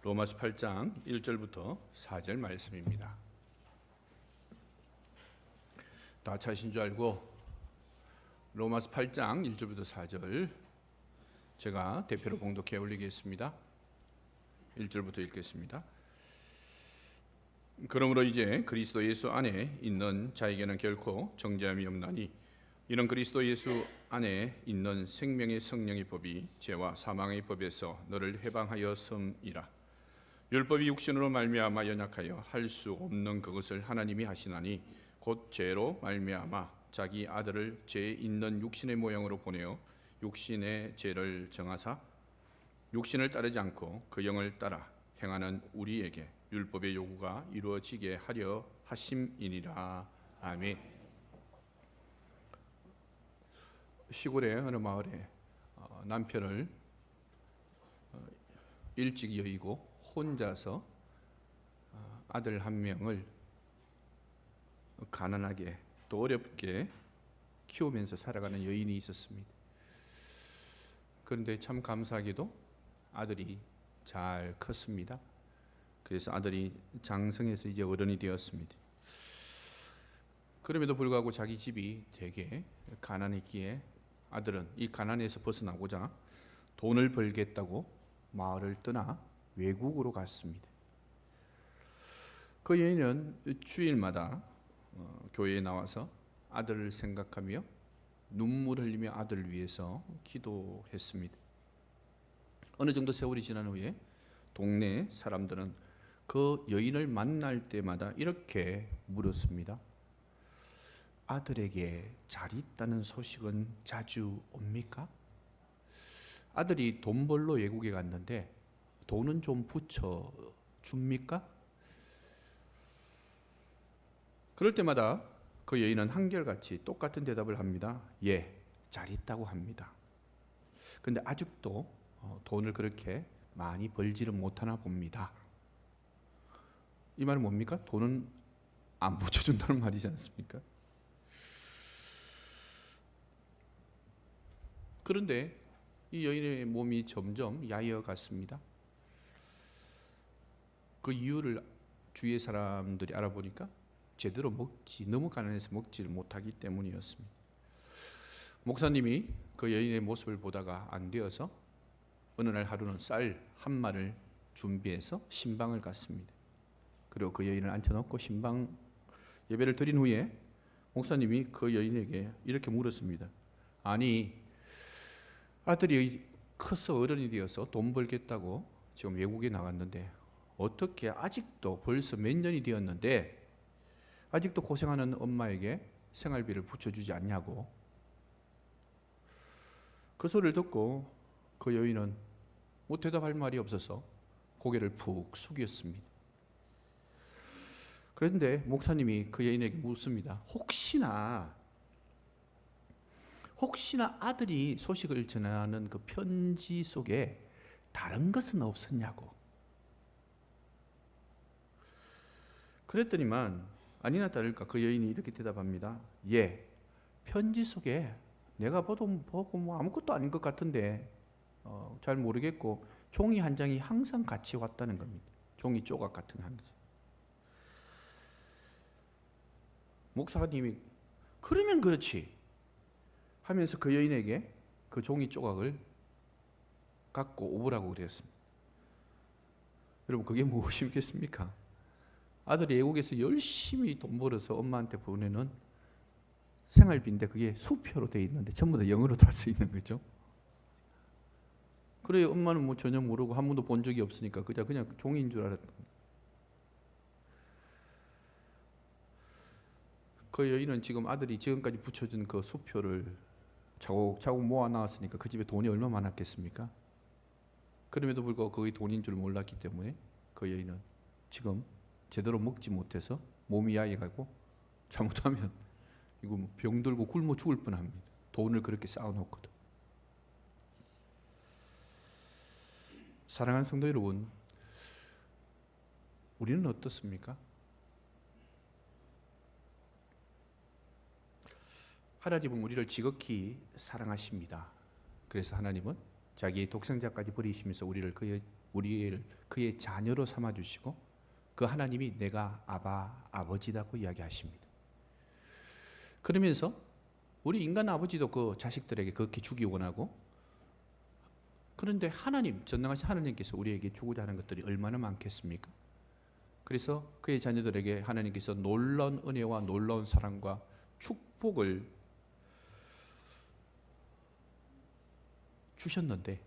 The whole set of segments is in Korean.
로마서 8장 1절부터 4절 말씀입니다. 다 찾으신 줄 알고 로마서 8장 1절부터 4절 제가 대표로 봉독해 올리겠습니다. 1절부터 읽겠습니다. 그러므로 이제 그리스도 예수 안에 있는 자에게는 결코 정죄함이 없나니 이는 그리스도 예수 안에 있는 생명의 성령의 법이 죄와 사망의 법에서 너를 해방하였음이라. 율법이 육신으로 말미암아 연약하여 할 수 없는 그것을 하나님이 하시나니 곧 죄로 말미암아 자기 아들을 죄 있는 육신의 모양으로 보내어 육신의 죄를 정하사 육신을 따르지 않고 그 영을 따라 행하는 우리에게 율법의 요구가 이루어지게 하려 하심이니라. 아멘. 시골의 어느 마을에 남편을 일찍 여의고 혼자서 아들 한 명을 가난하게 또 어렵게 키우면서 살아가는 여인이 있었습니다. 그런데 참 감사하게도 아들이 잘 컸습니다. 그래서 아들이 장성해서 이제 어른이 되었습니다. 그럼에도 불구하고 자기 집이 되게 가난했기에 아들은 이 가난에서 벗어나고자 돈을 벌겠다고 마을을 떠나 외국으로 갔습니다. 그 여인은 주일마다 교회에 나와서 아들을 생각하며 눈물 흘리며 아들을 위해서 기도했습니다. 어느 정도 세월이 지난 후에 동네 사람들은 그 여인을 만날 때마다 이렇게 물었습니다. 아들에게 잘 있다는 소식은 자주 옵니까? 아들이 돈 벌러 외국에 갔는데 돈은 좀 붙여 줍니까? 그럴 때마다 그 여인은 한결같이 똑같은 대답을 합니다. 예, 잘 있다고 합니다. 그런데 아직도 돈을 그렇게 많이 벌지를 못하나 봅니다. 이 말은 뭡니까? 돈은 안 붙여준다는 말이지 않습니까? 그런데 이 여인의 몸이 점점 야위어 갔습니다. 그 이유를 주위의 사람들이 알아보니까 제대로 너무 가난해서 먹지를 못하기 때문이었습니다. 목사님이 그 여인의 모습을 보다가 안 되어서 어느 날 하루는 쌀 한 마를 준비해서 신방을 갔습니다. 그리고 그 여인을 앉혀놓고 신방 예배를 드린 후에 목사님이 그 여인에게 이렇게 물었습니다. 아니, 아들이 커서 어른이 되어서 돈 벌겠다고 지금 외국에 나갔는데 어떻게 아직도 벌써 몇 년이 되었는데 아직도 고생하는 엄마에게 생활비를 붙여주지 않냐고. 그 소리를 듣고 그 여인은 뭐 대답할 말이 없어서 고개를 푹 숙였습니다. 그런데 목사님이 그 여인에게 묻습니다. 혹시나 아들이 소식을 전하는 그 편지 속에 다른 것은 없었냐고. 그랬더니만 아니나 다를까 그 여인이 이렇게 대답합니다. 예, 편지 속에 내가 보고 뭐 아무것도 아닌 것 같은데 잘 모르겠고 종이 한 장이 항상 같이 왔다는 겁니다. 종이 조각 같은 한 장. 목사님이 그러면 그렇지 하면서 그 여인에게 그 종이 조각을 갖고 오라고 그랬습니다. 여러분, 그게 무엇이겠습니까? 아들이 외국에서 열심히 돈 벌어서 엄마한테 보내는 생활비인데 그게 수표로 돼 있는데 전부 다 영어로 다 써 있는 거죠. 그래, 엄마는 뭐 전혀 모르고 한 번도 본 적이 없으니까 그냥 종이인 줄 알았던 거예요. 그 여인은 지금 아들이 지금까지 붙여준 그 수표를 차곡차곡 모아놨으니까 그 집에 돈이 얼마나 많았겠습니까? 그럼에도 불구하고 그게 돈인 줄 몰랐기 때문에 그 여인은 지금 제대로 먹지 못해서 몸이 야위가고 잘못하면 이거 병들고 굶어 죽을 뻔합니다. 돈을 그렇게 쌓아놓거든. 사랑하는 성도 여러분, 우리는 어떻습니까? 하나님은 우리를 지극히 사랑하십니다. 그래서 하나님은 자기의 독생자까지 버리시면서 우리를 그의 자녀로 삼아 주시고 그 하나님이 내가 아버지라고 이야기하십니다. 그러면서 우리 인간 아버지도 그 자식들에게 그렇게 주기 원하고, 그런데 하나님, 전능하신 하나님께서 우리에게 주고자 하는 것들이 얼마나 많겠습니까? 그래서 그의 자녀들에게 하나님께서 놀라운 은혜와 놀라운 사랑과 축복을 주셨는데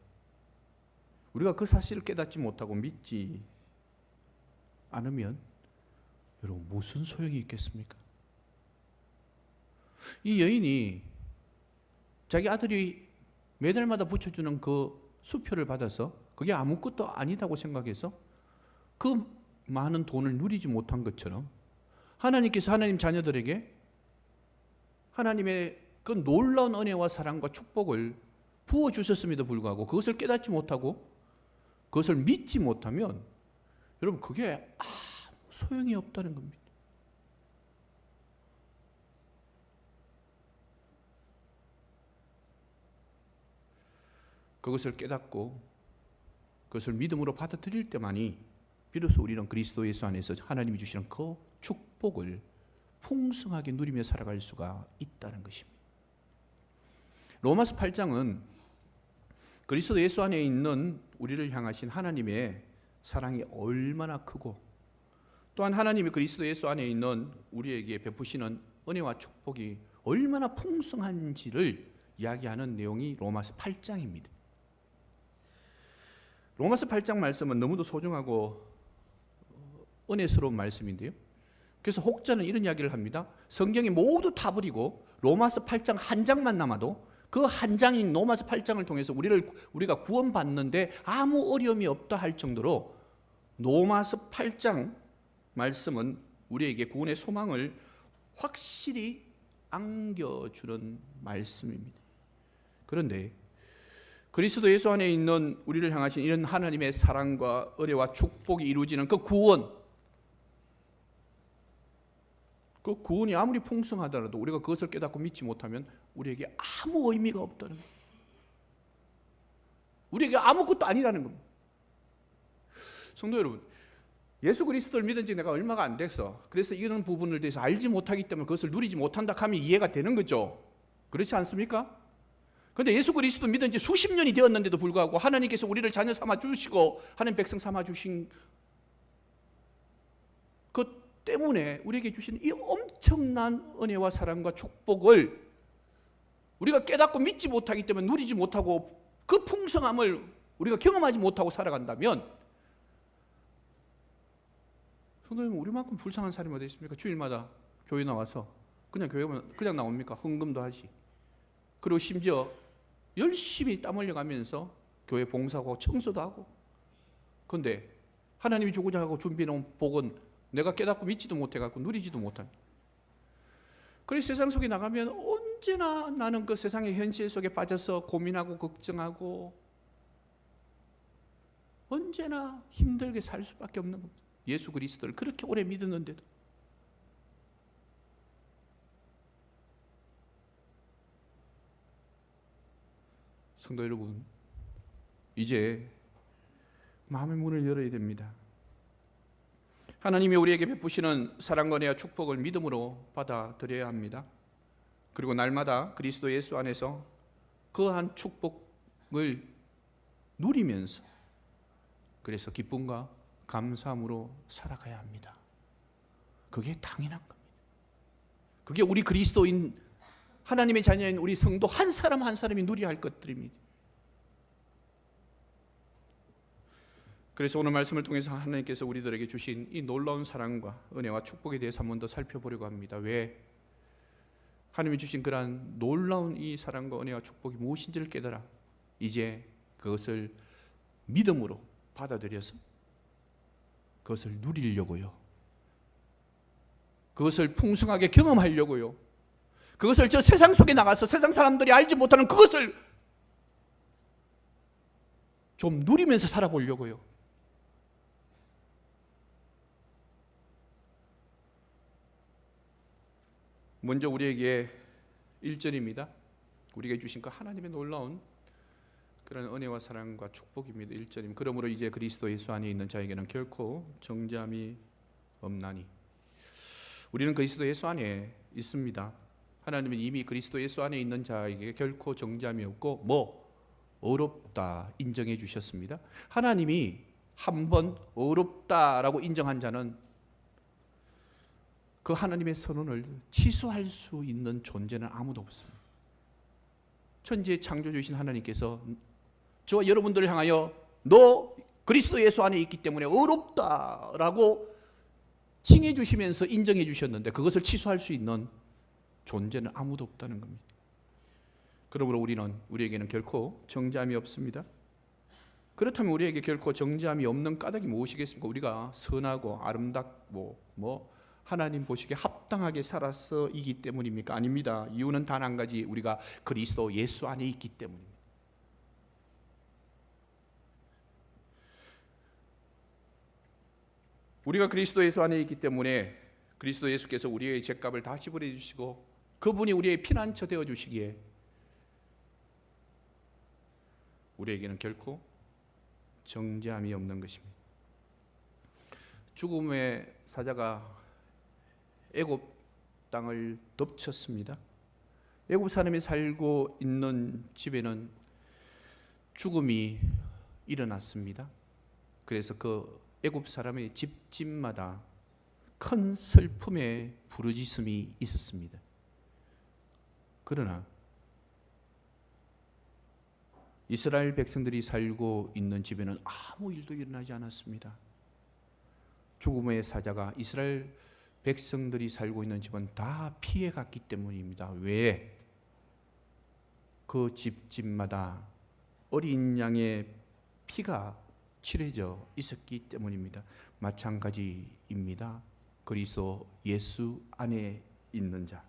우리가 그 사실을 깨닫지 못하고 믿지 않으면 여러분 무슨 소용이 있겠습니까? 이 여인이 자기 아들이 매달마다 붙여주는 그 수표를 받아서 그게 아무것도 아니다고 생각해서 그 많은 돈을 누리지 못한 것처럼 하나님께서 하나님 자녀들에게 하나님의 그 놀라운 은혜와 사랑과 축복을 부어주셨음에도 불구하고 그것을 깨닫지 못하고 그것을 믿지 못하면 여러분 그게 아무 소용이 없다는 겁니다. 그것을 깨닫고 그것을 믿음으로 받아들일 때만이 비로소 우리는 그리스도 예수 안에서 하나님이 주시는 그 축복을 풍성하게 누리며 살아갈 수가 있다는 것입니다. 로마서 8장은 그리스도 예수 안에 있는 우리를 향하신 하나님의 사랑이 얼마나 크고 또한 하나님이 그리스도 예수 안에 있는 우리에게 베푸시는 은혜와 축복이 얼마나 풍성한지를 이야기하는 내용이 로마서 8장입니다. 로마서 8장 말씀은 너무도 소중하고 은혜스러운 말씀인데요. 그래서 혹자는 이런 이야기를 합니다. 성경이 모두 다 버리고 로마서 8장 한 장만 남아도 그 한 장인 로마서 8장을 통해서 우리가 구원받는데 아무 어려움이 없다 할 정도로 로마서 8장 말씀은 우리에게 구원의 소망을 확실히 안겨주는 말씀입니다. 그런데 그리스도 예수 안에 있는 우리를 향하신 이런 하나님의 사랑과 은혜와 축복이 이루어지는 그 구원이 아무리 풍성하더라도 우리가 그것을 깨닫고 믿지 못하면 우리에게 아무 의미가 없다는 거예요. 우리에게 아무것도 아니라는 겁니다. 성도 여러분, 예수 그리스도를 믿은 지 내가 얼마가 안 돼서 그래서 이런 부분을 대해서 알지 못하기 때문에 그것을 누리지 못한다 하면 이해가 되는 거죠. 그렇지 않습니까? 그런데 예수 그리스도 믿은 지 수십 년이 되었는데도 불구하고 하나님께서 우리를 자녀 삼아 주시고 하나님 백성 삼아 주신 그 때문에 우리에게 주시는 이 엄청난 은혜와 사랑과 축복을 우리가 깨닫고 믿지 못하기 때문에 누리지 못하고 그 풍성함을 우리가 경험하지 못하고 살아간다면 성도님, 우리만큼 불쌍한 사람이 어디 있습니까? 주일마다 교회 나와서 그냥 나옵니까? 헌금도 하지. 그리고 심지어 열심히 땀 흘려가면서 교회 봉사하고 청소도 하고. 그런데 하나님이 주고자 하고 준비해놓은 복은 내가 깨닫고 믿지도 못해갖고 누리지도 못한. 그래서 세상 속에 나가면 언제나 나는 그 세상의 현실 속에 빠져서 고민하고 걱정하고 언제나 힘들게 살 수밖에 없는 겁니다. 예수 그리스도를 그렇게 오래 믿었는데도. 성도 여러분, 이제 마음의 문을 열어야 됩니다. 하나님이 우리에게 베푸시는 사랑과 은혜와 축복을 믿음으로 받아들여야 합니다. 그리고 날마다 그리스도 예수 안에서 그한 축복을 누리면서 그래서 기쁨과 감사함으로 살아가야 합니다. 그게 당연한 겁니다. 그게 우리 그리스도인 하나님의 자녀인 우리 성도 한 사람 한 사람이 누려야 할 것들입니다. 그래서 오늘 말씀을 통해서 하나님께서 우리들에게 주신 이 놀라운 사랑과 은혜와 축복에 대해서 한 번 더 살펴보려고 합니다. 왜? 하나님이 주신 그러한 놀라운 이 사랑과 은혜와 축복이 무엇인지를 깨달아 이제 그것을 믿음으로 받아들여서 그것을 누리려고요. 그것을 풍성하게 경험하려고요. 그것을 저 세상 속에 나가서 세상 사람들이 알지 못하는 그것을 좀 누리면서 살아보려고요. 먼저 우리에게 1절입니다. 우리에게 주신 그 하나님의 놀라운 그런 은혜와 사랑과 축복입니다. 1절입니다. 그러므로 이제 그리스도 예수 안에 있는 자에게는 결코 정죄함이 없나니. 우리는 그리스도 예수 안에 있습니다. 하나님은 이미 그리스도 예수 안에 있는 자에게 결코 정죄함이 없고 어렵다 인정해 주셨습니다. 하나님이 한번 어렵다라고 인정한 자는 그 하나님의 선언을 취소할 수 있는 존재는 아무도 없습니다. 천지의 창조주이신 하나님께서 저와 여러분들을 향하여 너 그리스도 예수 안에 있기 때문에 어렵다라고 칭해 주시면서 인정해 주셨는데 그것을 취소할 수 있는 존재는 아무도 없다는 겁니다. 그러므로 우리에게는 결코 정죄함이 없습니다. 그렇다면 우리에게 결코 정죄함이 없는 까닭이 무엇이겠습니까? 우리가 선하고 아름답고 하나님 보시기에 합당하게 살아서이기 때문입니까? 아닙니다. 이유는 단 한 가지, 우리가 그리스도 예수 안에 있기 때문입니다. 우리가 그리스도 예수 안에 있기 때문에 그리스도 예수께서 우리의 죄값을 다 지불해 주시고 그분이 우리의 피난처 되어 주시기에 우리에게는 결코 정죄함이 없는 것입니다. 죽음의 사자가 애굽 땅을 덮쳤습니다. 애굽 사람이 살고 있는 집에는 죽음이 일어났습니다. 그래서 그 애굽 사람의 집마다 큰 슬픔의 부르짖음이 있었습니다. 그러나 이스라엘 백성들이 살고 있는 집에는 아무 일도 일어나지 않았습니다. 죽음의 사자가 이스라엘 백성들이 살고 있는 집은 다 피해갔기 때문입니다. 왜? 그 집마다 어린 양의 피가 칠해져 있었기 때문입니다. 마찬가지입니다. 그리스도 예수 안에 있는 자,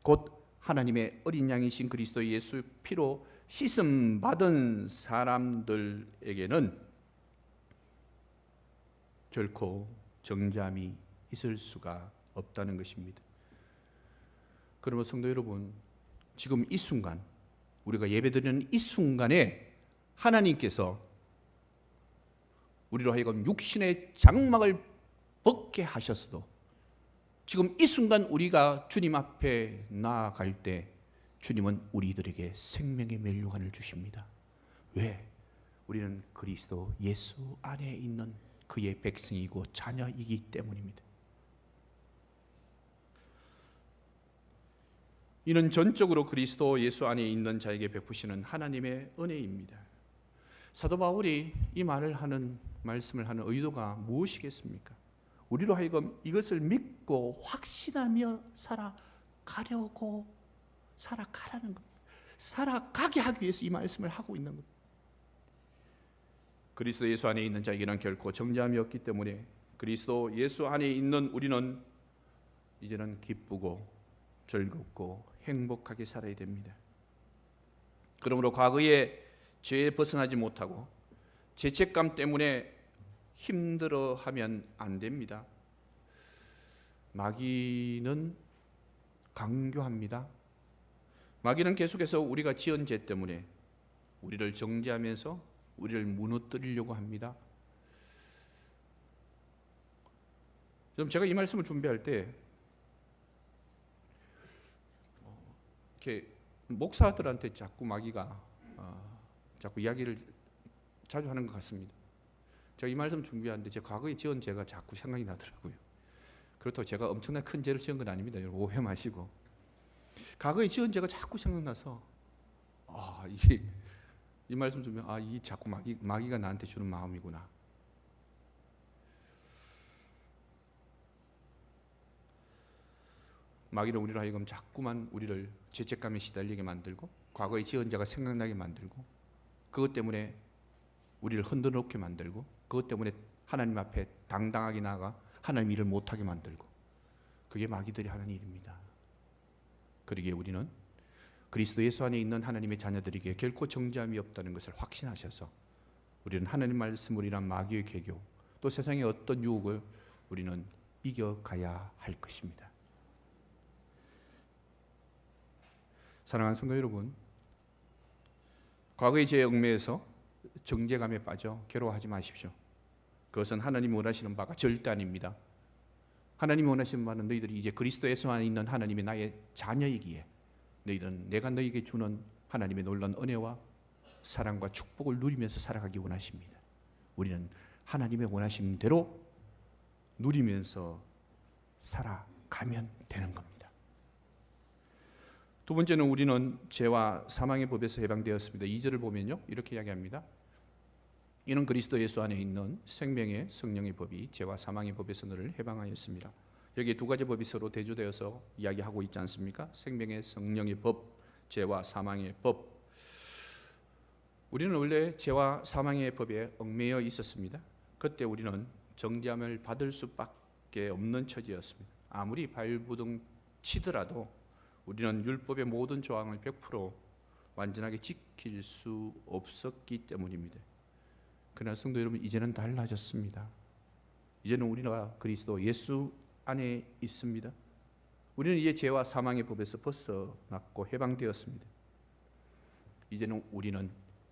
곧 하나님의 어린 양이신 그리스도 예수 피로 씻음 받은 사람들에게는 결코 정죄함이 있을 수가 없다는 것입니다. 그러므로 성도 여러분, 지금 이 순간 우리가 예배드리는 이 순간에 하나님께서 우리로 하여금 육신의 장막을 벗게 하셨어도 지금 이 순간 우리가 주님 앞에 나아갈 때 주님은 우리들에게 생명의 멸류관을 주십니다. 왜? 우리는 그리스도 예수 안에 있는 그의 백성이고 자녀이기 때문입니다. 이는 전적으로 그리스도 예수 안에 있는 자에게 베푸시는 하나님의 은혜입니다. 사도 바울이 이 말씀을 하는 의도가 무엇이겠습니까? 우리로 하여금 이것을 믿고 확신하며 살아가라는 겁니다. 살아가게 하기 위해서 이 말씀을 하고 있는 겁니다. 그리스도 예수 안에 있는 자에게는 결코 정죄함이 없기 때문에 그리스도 예수 안에 있는 우리는 이제는 기쁘고 즐겁고 행복하게 살아야 됩니다. 그러므로 과거의 죄에 벗어나지 못하고 죄책감 때문에 힘들어하면 안 됩니다. 마귀는 강교합니다. 마귀는 계속해서 우리가 지은 죄 때문에 우리를 정죄하면서 우리를 무너뜨리려고 합니다. 그럼 제가 이 말씀을 준비할 때 이렇게 목사들한테 자꾸 마귀가 자꾸 이야기를 자주 하는 것 같습니다. 제가 이 말씀 준비하는데 제 과거에 지은 죄가 자꾸 생각이 나더라고요. 그렇다고 제가 엄청나게 큰 죄를 지은 건 아닙니다. 여러분 오해 마시고. 과거에 지은 죄가 자꾸 생각나서 이 말씀 주면 이 자꾸 마귀가 나한테 주는 마음이구나. 마귀는 우리로 하여금 자꾸만 우리를 죄책감에 시달리게 만들고 과거의 지은 죄가 생각나게 만들고 그것 때문에 우리를 흔들어 놓게 만들고 그것 때문에 하나님 앞에 당당하게 나아가 하나님 일을 못하게 만들고 그게 마귀들이 하는 일입니다. 그러기에 우리는 그리스도 예수 안에 있는 하나님의 자녀들에게 결코 정죄함이 없다는 것을 확신하셔서 우리는 하나님 말씀을 이란 마귀의 계교 또 세상의 어떤 유혹을 우리는 이겨가야 할 것입니다. 사랑하는 성도 여러분, 과거의 죄에 얽매여서 정죄감에 빠져 괴로워하지 마십시오. 그것은 하나님이 원하시는 바가 절대 아닙니다. 하나님이 원하시는 바는 너희들이 이제 그리스도 예수 안에 있는 하나님의 나의 자녀이기에 너희들은 내가 너희에게 주는 하나님의 놀라운 은혜와 사랑과 축복을 누리면서 살아가기 원하십니다. 우리는 하나님의 원하신 대로 누리면서 살아가면 되는 겁니다. 두 번째는 우리는 죄와 사망의 법에서 해방되었습니다. 2절을 보면요, 이렇게 이야기합니다. 이는 그리스도 예수 안에 있는 생명의 성령의 법이 죄와 사망의 법에서 너를 해방하였습니다. 여기 두 가지 법이 서로 대조되어서 이야기하고 있지 않습니까? 생명의 성령의 법, 죄와 사망의 법. 우리는 원래 죄와 사망의 법에 얽매여 있었습니다. 그때 우리는 정죄함을 받을 수밖에 없는 처지였습니다. 아무리 발부둥 치더라도 우리는 율법의 모든 조항을 100% 완전하게 지킬 수 없었기 때문입니다. 그러나 성도 여러분, 이제는 달라졌습니다. 이제는 우리가 그리스도 예수 안에 있습니다. 우리는 이제 죄와 사망의 법에서 벗어났고 해방되었습니다. 이제는 우리는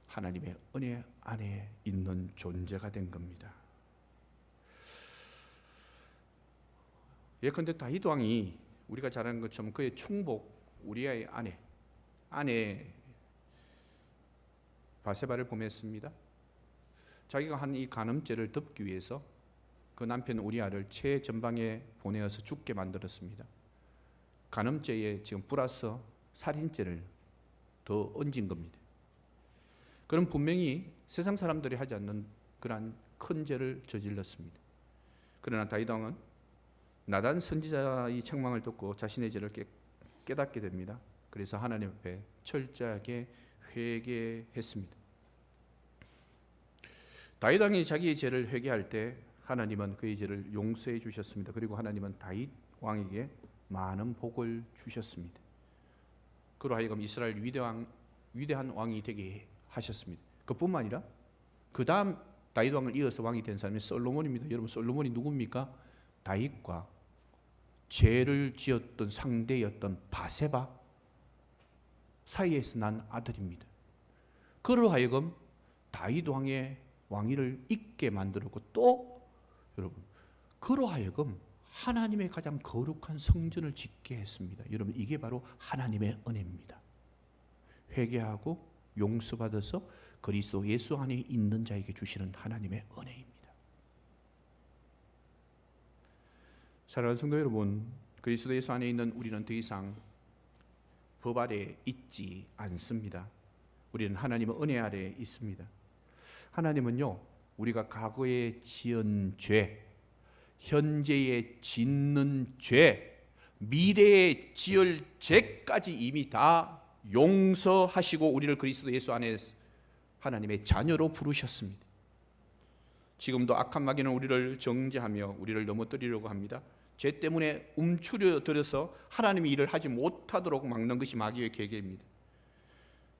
하나님의 은혜 안에 있는 존재가 된 겁니다. 예컨대 다윗 왕이 우리가 잘 아는 것처럼 그의 충복 우리아의 아내 바세바를 보냈습니다. 자기가 한 이 간음죄를 덮기 위해서 그 남편 우리아를 최전방에 보내어서 죽게 만들었습니다. 간음죄에 지금 플러스 살인죄를 더 얹은 겁니다. 그럼 분명히 세상 사람들이 하지 않는 그러한 큰 죄를 저질렀습니다. 그러나 다윗 왕은 나단 선지자의 책망을 듣고 자신의 죄를 깨닫게 됩니다. 그래서 하나님 앞에 철저하게 회개했습니다. 다윗 왕이 자기의 죄를 회개할 때 하나님은 그의 죄를 용서해 주셨습니다. 그리고 하나님은 다윗 왕에게 많은 복을 주셨습니다. 그로 하여금 이스라엘 위대한 왕이 되게 하셨습니다. 그뿐만 아니라 그 다음 다윗 왕을 이어서 왕이 된 사람이 솔로몬입니다. 여러분, 솔로몬이 누굽니까? 다윗과 죄를 지었던 상대였던 바세바 사이에서 난 아들입니다. 그로 하여금 다윗 왕의 왕위를 잇게 만들었고, 또 여러분, 그로 하여금 하나님의 가장 거룩한 성전을 짓게 했습니다. 여러분, 이게 바로 하나님의 은혜입니다. 회개하고 용서받아서 그리스도 예수 안에 있는 자에게 주시는 하나님의 은혜입니다. 사랑하는 성도 여러분, 그리스도 예수 안에 있는 우리는 더 이상 법 아래 있지 않습니다. 우리는 하나님의 은혜 아래 있습니다. 하나님은요, 우리가 과거에 지은 죄, 현재에 짓는 죄, 미래에 지을 죄까지 이미 다 용서하시고 우리를 그리스도 예수 안에 하나님의 자녀로 부르셨습니다. 지금도 악한 마귀는 우리를 정죄하며 우리를 넘어뜨리려고 합니다. 죄 때문에 움츠려들어서 하나님이 일을 하지 못하도록 막는 것이 마귀의 계계입니다.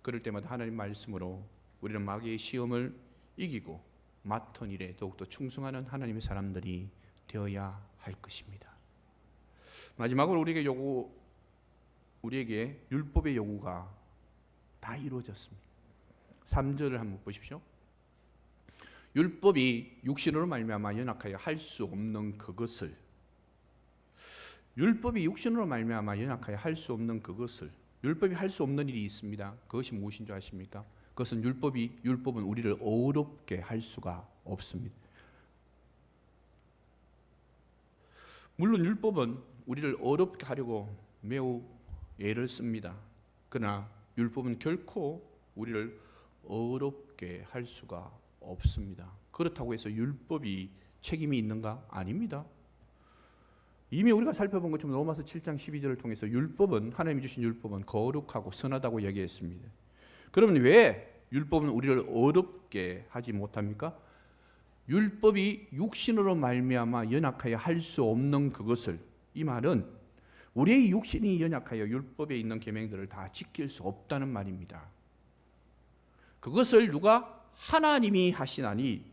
그럴 때마다 하나님 말씀으로 우리는 마귀의 시험을 이기고 맡은 일에 더욱더 충성하는 하나님의 사람들이 되어야 할 것입니다. 마지막으로 우리에게 율법의 요구가 다 이루어졌습니다. 3절을 한번 보십시오. 율법이 육신으로 말미암아 연약하여 할 수 없는 그것을, 율법이 육신으로 말미암아 연약하여 할 수 없는 그것을, 율법이 할 수 없는 일이 있습니다. 그것이 무엇인 줄 아십니까? 그것은 율법은 우리를 어렵게 할 수가 없습니다. 물론 율법은 우리를 어렵게 하려고 매우 애를 씁니다. 그러나 율법은 결코 우리를 어렵게 할 수가 없습니다. 그렇다고 해서 율법이 책임이 있는가? 아닙니다. 이미 우리가 살펴본 것처럼 로마서 7장 12절을 통해서 하나님이 주신 율법은 거룩하고 선하다고 얘기했습니다. 그러면 왜 율법은 우리를 어렵게 하지 못합니까? 율법이 육신으로 말미암아 연약하여 할 수 없는 그것을, 이 말은 우리의 육신이 연약하여 율법에 있는 계명들을 다 지킬 수 없다는 말입니다. 그것을 누가? 하나님이 하시나니,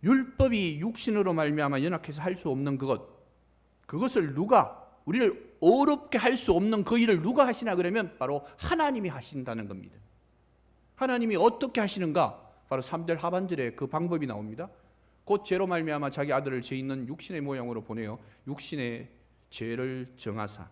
율법이 육신으로 말미암아 연약해서 할 수 없는 그것을 누가, 우리를 어렵게 할 수 없는 그 일을 누가 하시나 그러면 바로 하나님이 하신다는 겁니다. 하나님이 어떻게 하시는가? 바로 3절 하반절에 그 방법이 나옵니다. 곧 죄로 말미암아 자기 아들을 죄 있는 육신의 모양으로 보내어 육신의 죄를 정하사.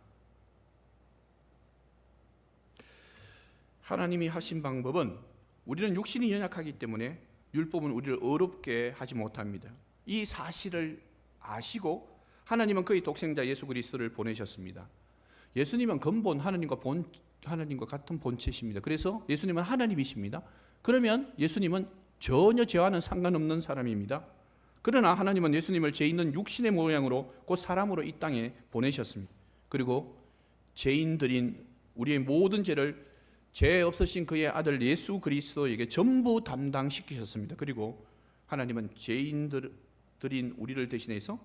하나님이 하신 방법은 우리는 육신이 연약하기 때문에 율법은 우리를 어렵게 하지 못합니다. 이 사실을 아시고 하나님은 그의 독생자 예수 그리스도를 보내셨습니다. 예수님은 근본 하나님과 같은 본체십니다. 그래서 예수님은 하나님이십니다. 그러면 예수님은 전혀 죄와는 상관없는 사람입니다. 그러나 하나님은 예수님을 죄 있는 육신의 모양으로 곧 사람으로 이 땅에 보내셨습니다. 그리고 죄인들인 우리의 모든 죄를 죄 없으신 그의 아들 예수 그리스도에게 전부 담당시키셨습니다. 그리고 하나님은 죄인들인 우리를 대신해서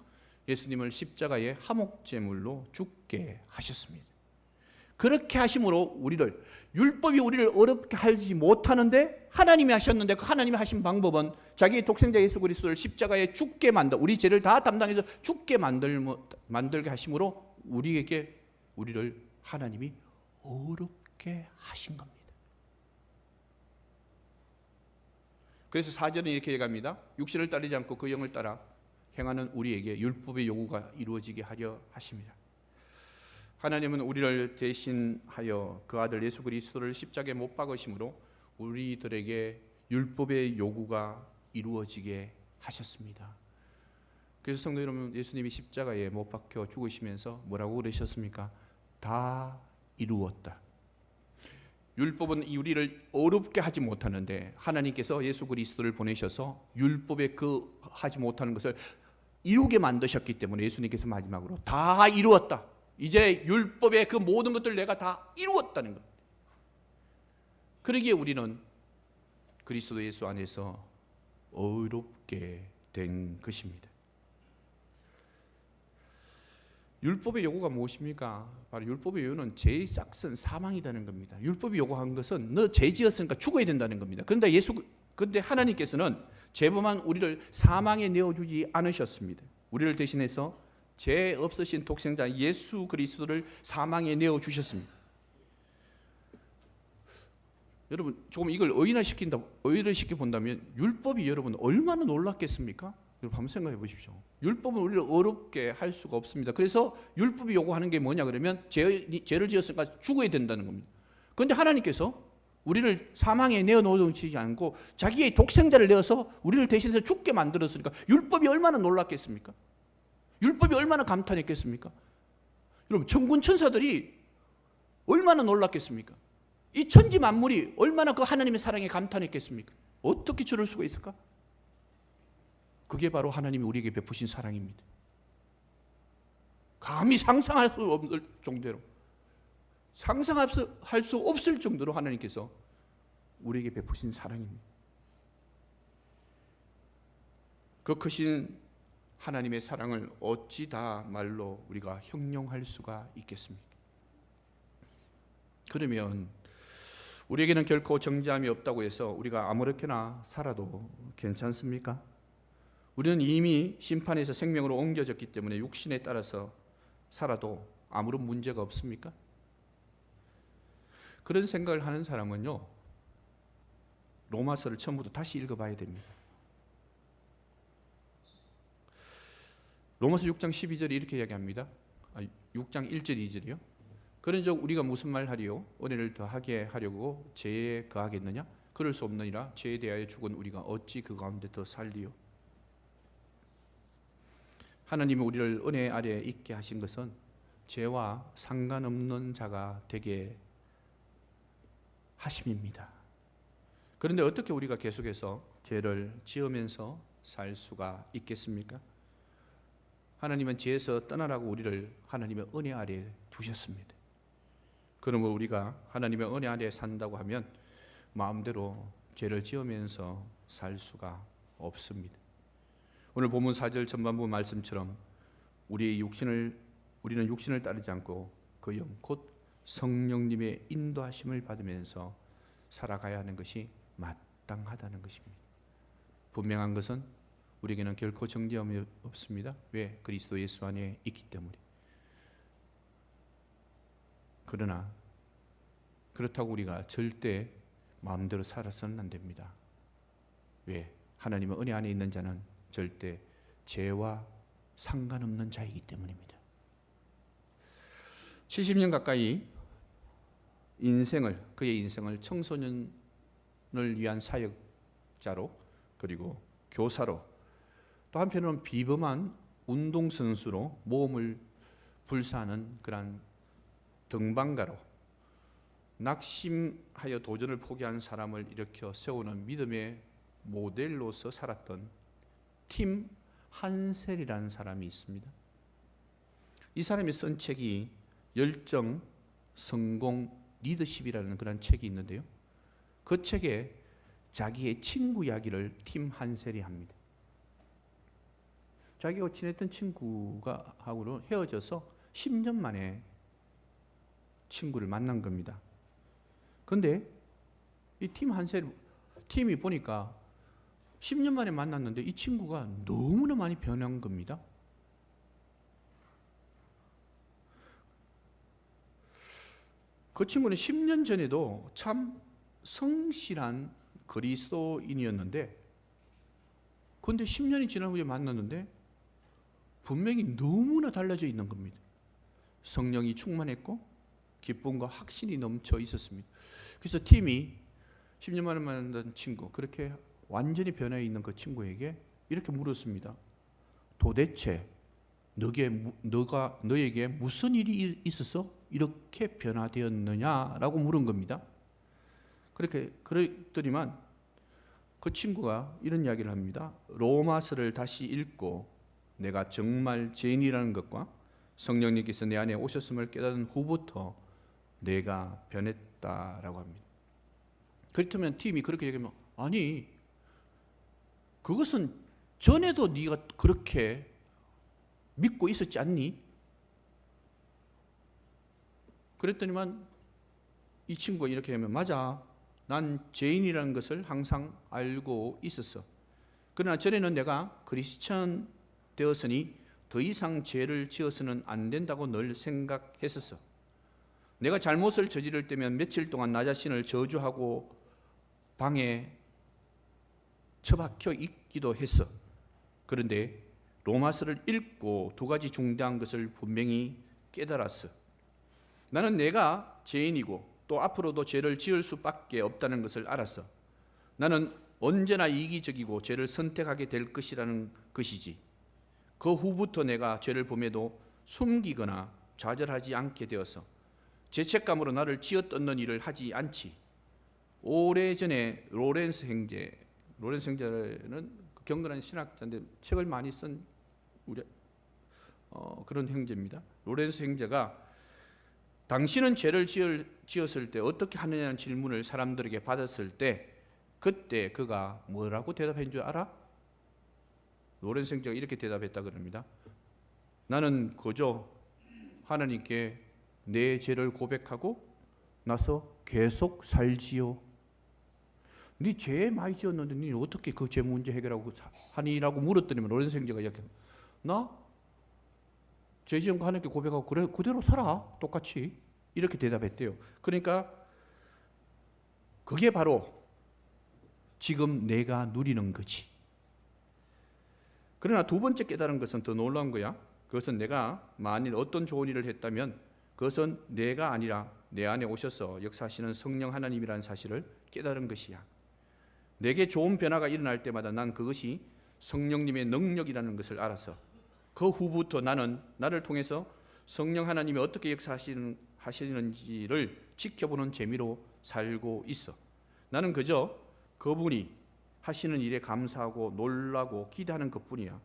예수님을 십자가의 화목제물로 죽게 하셨습니다. 그렇게 하심으로 율법이 우리를 어렵게 하지 못하는데 하나님이 하셨는데 그 하나님이 하신 방법은 자기의 독생자 예수 그리스도를 십자가에 죽게 우리 죄를 다 담당해서 죽게 만들게 하심으로 우리를 하나님이 어렵게 하신 겁니다. 그래서 4절은 이렇게 얘기합니다. 육신을 따르지 않고 그 영을 따라 행하는 우리에게 율법의 요구가 이루어지게 하려 하십니다. 하나님은 우리를 대신하여 그 아들 예수 그리스도를 십자가에 못 박으심으로 우리들에게 율법의 요구가 이루어지게 하셨습니다. 그래서 성도 여러분, 예수님이 십자가에 못 박혀 죽으시면서 뭐라고 그러셨습니까? 다 이루었다. 율법은 우리를 어렵게 하지 못하는데 하나님께서 예수 그리스도를 보내셔서 율법에 그 하지 못하는 것을 이루게 만드셨기 때문에 예수님께서 마지막으로 다 이루었다. 이제 율법의 그 모든 것들을 내가 다 이루었다는 것. 그러기에 우리는 그리스도 예수 안에서 어렵게 된 것입니다. 율법의 요구가 무엇입니까? 바로 율법의 요구는 죄의 싹은 사망이라는 겁니다. 율법이 요구한 것은 너 죄 지었으니까 죽어야 된다는 겁니다. 그런데 하나님께서는 죄범한 우리를 사망에 내어주지 않으셨습니다. 우리를 대신해서 죄 없으신 독생자 예수 그리스도를 사망에 내어주셨습니다. 여러분 조금 이걸 의인화시켜 본다면 율법이 여러분 얼마나 놀랍겠습니까? 여러분 한번 생각해 보십시오. 율법은 우리를 어렵게 할 수가 없습니다. 그래서 율법이 요구하는 게 뭐냐 그러면 죄를 지었으니까 죽어야 된다는 겁니다. 그런데 하나님께서 우리를 사망에 내어놓으시지 않고 자기의 독생자를 내어서 우리를 대신해서 죽게 만들었으니까 율법이 얼마나 놀랍겠습니까? 율법이 얼마나 감탄했겠습니까? 여러분 천군 천사들이 얼마나 놀랐겠습니까? 이 천지 만물이 얼마나 그 하나님의 사랑에 감탄했겠습니까? 어떻게 저럴 수가 있을까? 그게 바로 하나님이 우리에게 베푸신 사랑입니다. 감히 상상할 수 없을 정도로, 상상할 수 없을 정도로 하나님께서 우리에게 베푸신 사랑입니다. 그 크신 하나님의 사랑을 어찌 다 말로 우리가 형용할 수가 있겠습니까? 그러면 우리에게는 결코 정죄함이 없다고 해서 우리가 아무렇게나 살아도 괜찮습니까? 우리는 이미 심판에서 생명으로 옮겨졌기 때문에 육신에 따라서 살아도 아무런 문제가 없습니까? 그런 생각을 하는 사람은요, 로마서를 처음부터 다시 읽어봐야 됩니다. 로마서 6장 12절이 이렇게 이야기합니다. 6장 1절 2절이요. 그런즉 우리가 무슨 말 하리요? 은혜를 더하게 하려고 죄에 거하겠느냐? 그럴 수 없느니라. 죄에 대하여 죽은 우리가 어찌 그 가운데 더 살리요? 하나님이 우리를 은혜 아래에 있게 하신 것은 죄와 상관없는 자가 되게 하심입니다. 그런데 어떻게 우리가 계속해서 죄를 지으면서 살 수가 있겠습니까? 하나님은 죄에서 떠나라고 우리를 하나님의 은혜 아래에 두셨습니다. 그러면 우리가 하나님의 은혜 아래에 산다고 하면 마음대로 죄를 지으면서 살 수가 없습니다. 오늘 본문 4절 전반부 말씀처럼 우리는 육신을 따르지 않고 그 영 곧 성령님의 인도하심을 받으면서 살아가야 하는 것이 마땅하다는 것입니다. 분명한 것은 우리에게는 결코 정죄함이 없습니다. 왜? 그리스도 예수 안에 있기 때문에. 그러나 그렇다고 우리가 절대 마음대로 살아서는 안 됩니다. 왜? 하나님의 은혜 안에 있는 자는 절대 죄와 상관없는 자이기 때문입니다. 70년 가까이 그의 인생을 청소년을 위한 사역자로, 그리고 교사로, 또 한편으로는 비범한 운동선수로 모험을 불사하는 그런 등반가로, 낙심하여 도전을 포기한 사람을 일으켜 세우는 믿음의 모델로서 살았던 팀 한셀이라는 사람이 있습니다. 이 사람이 쓴 책이 열정, 성공, 리더십이라는 그런 책이 있는데요. 그 책에 자기의 친구 이야기를 팀 한셀이 합니다. 자기가 친했던 친구가 하고는 헤어져서 10년 만에 친구를 만난 겁니다. 그런데 이 팀 한셀 팀이 보니까 10년 만에 만났는데 이 친구가 너무나 많이 변한 겁니다. 그 친구는 10년 전에도 참 성실한 그리스도인이었는데, 그런데 10년이 지난 후에 만났는데 분명히 너무나 달라져 있는 겁니다. 성령이 충만했고 기쁨과 확신이 넘쳐 있었습니다. 그래서 팀이 10년 만에 만난 친구, 그렇게 완전히 변해 있는 그 친구에게 이렇게 물었습니다. 도대체 너에게 무슨 일이 있어서 이렇게 변화되었느냐라고 물은 겁니다. 그랬더니만 그 친구가 이런 이야기를 합니다. 로마서를 다시 읽고 내가 정말 죄인이라는 것과 성령님께서 내 안에 오셨음을 깨달은 후부터 내가 변했다라고 합니다. 그렇다면 팀이 그렇게 얘기하면, 아니 그것은 전에도 네가 그렇게 믿고 있었지 않니? 그랬더니만 이 친구가 이렇게 하면, 맞아, 난 죄인이라는 것을 항상 알고 있었어. 그러나 전에는 내가 크리스천 되었으니 더 이상 죄를 지어서는 안 된다고 늘 생각했었어. 내가 잘못을 저지를 때면 며칠 동안 나 자신을 저주하고 방에 처박혀 있기도 했어. 그런데 로마서를 읽고 두 가지 중대한 것을 분명히 깨달았어. 나는 내가 죄인이고 또 앞으로도 죄를 지을 수밖에 없다는 것을 알았어. 나는 언제나 이기적이고 죄를 선택하게 될 것이라는 것이지. 그 후부터 내가 죄를 범해도 숨기거나 좌절하지 않게 되었어. 죄책감으로 나를 쥐어뜯는 일을 하지 않지. 오래전에 로렌스 형제는 경건한 신학자인데 책을 많이 쓴 그런 형제입니다. 로렌스 형제가 당신은 죄를 지었을 때 어떻게 하느냐는 질문을 사람들에게 받았을 때 그때 그가 뭐라고 대답한 줄 알아? 로렌스 형제가 이렇게 대답했다 그럽니다. 나는 그저 하나님께 내 죄를 고백하고 나서 계속 살지요. 네 죄 많이 지었는데 네 어떻게 그 죄 문제 해결하고 하니라고 물었더니 로렌스 형제가 이렇게, 나 죄 지은 거 하나님께 고백하고 그래 그대로 살아 똑같이, 이렇게 대답했대요. 그러니까 그게 바로 지금 내가 누리는 거지. 그러나 두 번째 깨달은 것은 더 놀라운 거야. 그것은 내가 만일 어떤 좋은 일을 했다면 그것은 내가 아니라 내 안에 오셔서 역사하시는 성령 하나님이라는 사실을 깨달은 것이야. 내게 좋은 변화가 일어날 때마다 난 그것이 성령님의 능력이라는 것을 알았어. 그 후부터 나는 나를 통해서 성령 하나님이 어떻게 역사하시는지를 지켜보는 재미로 살고 있어. 나는 그저 그분이 하시는 일에 감사하고 놀라고 기대하는 것뿐이야.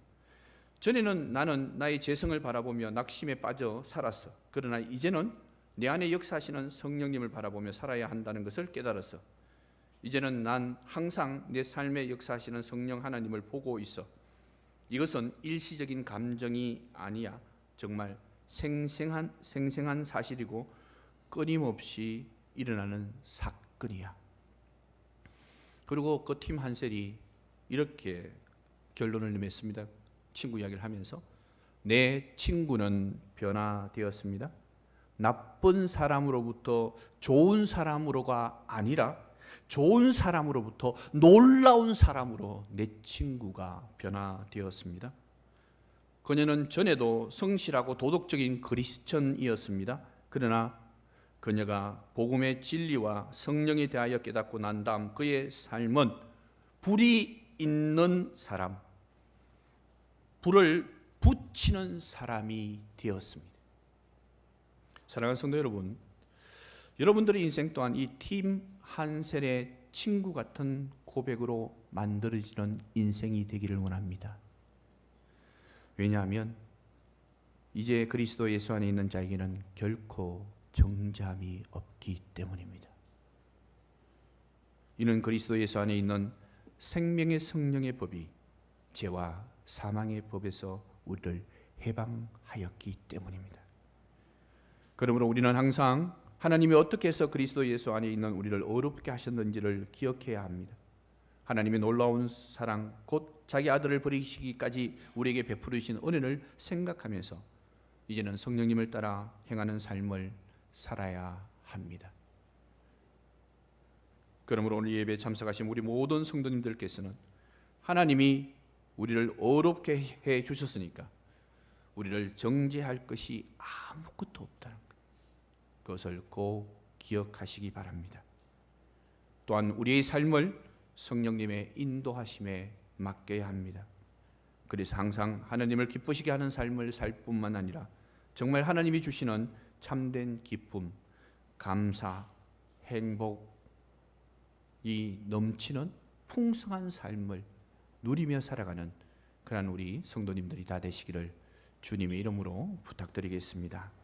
전에는 나는 나의 재성을 바라보며 낙심에 빠져 살았어. 그러나 이제는 내 안에 역사하시는 성령님을 바라보며 살아야 한다는 것을 깨달았어. 이제는 난 항상 내 삶에 역사하시는 성령 하나님을 보고 있어. 이것은 일시적인 감정이 아니야. 정말 생생한 사실이고 끊임없이 일어나는 사건이야. 그리고 그 팀 한셀이 이렇게 결론을 내렸습니다. 친구 이야기를 하면서, 내 친구는 변화되었습니다. 나쁜 사람으로부터 좋은 사람으로가 아니라 좋은 사람으로부터 놀라운 사람으로 내 친구가 변화되었습니다. 그녀는 전에도 성실하고 도덕적인 크리스천이었습니다. 그러나 그녀가 복음의 진리와 성령에 대하여 깨닫고 난 다음 그의 삶은 불이 있는 사람, 불을 붙이는 사람이 되었습니다. 사랑하는 성도 여러분, 여러분들의 인생 또한 이 팀 한셀의 친구 같은 고백으로 만들어지는 인생이 되기를 원합니다. 왜냐하면 이제 그리스도 예수 안에 있는 자에게는 결코 정죄함이 없기 때문입니다. 이는 그리스도 예수 안에 있는 생명의 성령의 법이 죄와 사망의 법에서 우리를 해방하였기 때문입니다. 그러므로 우리는 항상 하나님이 어떻게 해서 그리스도 예수 안에 있는 우리를 어렵게 하셨는지를 기억해야 합니다. 하나님의 놀라운 사랑, 곧 자기 아들을 버리시기까지 우리에게 베풀으신 은혜를 생각하면서 이제는 성령님을 따라 행하는 삶을 살아야 합니다. 그러므로 오늘 예배에 참석하신 우리 모든 성도님들께서는 하나님이 우리를 어렵게 해 주셨으니까 우리를 정죄할 것이 아무것도 없다는 것, 그것을 꼭 기억하시기 바랍니다. 또한 우리의 삶을 성령님의 인도하심에 맡겨야 합니다. 그래서 항상 하나님을 기쁘시게 하는 삶을 살 뿐만 아니라 정말 하나님이 주시는 참된 기쁨, 감사, 행복이 넘치는 풍성한 삶을 누리며 살아가는 그런 우리 성도님들이 다 되시기를 주님의 이름으로 부탁드리겠습니다.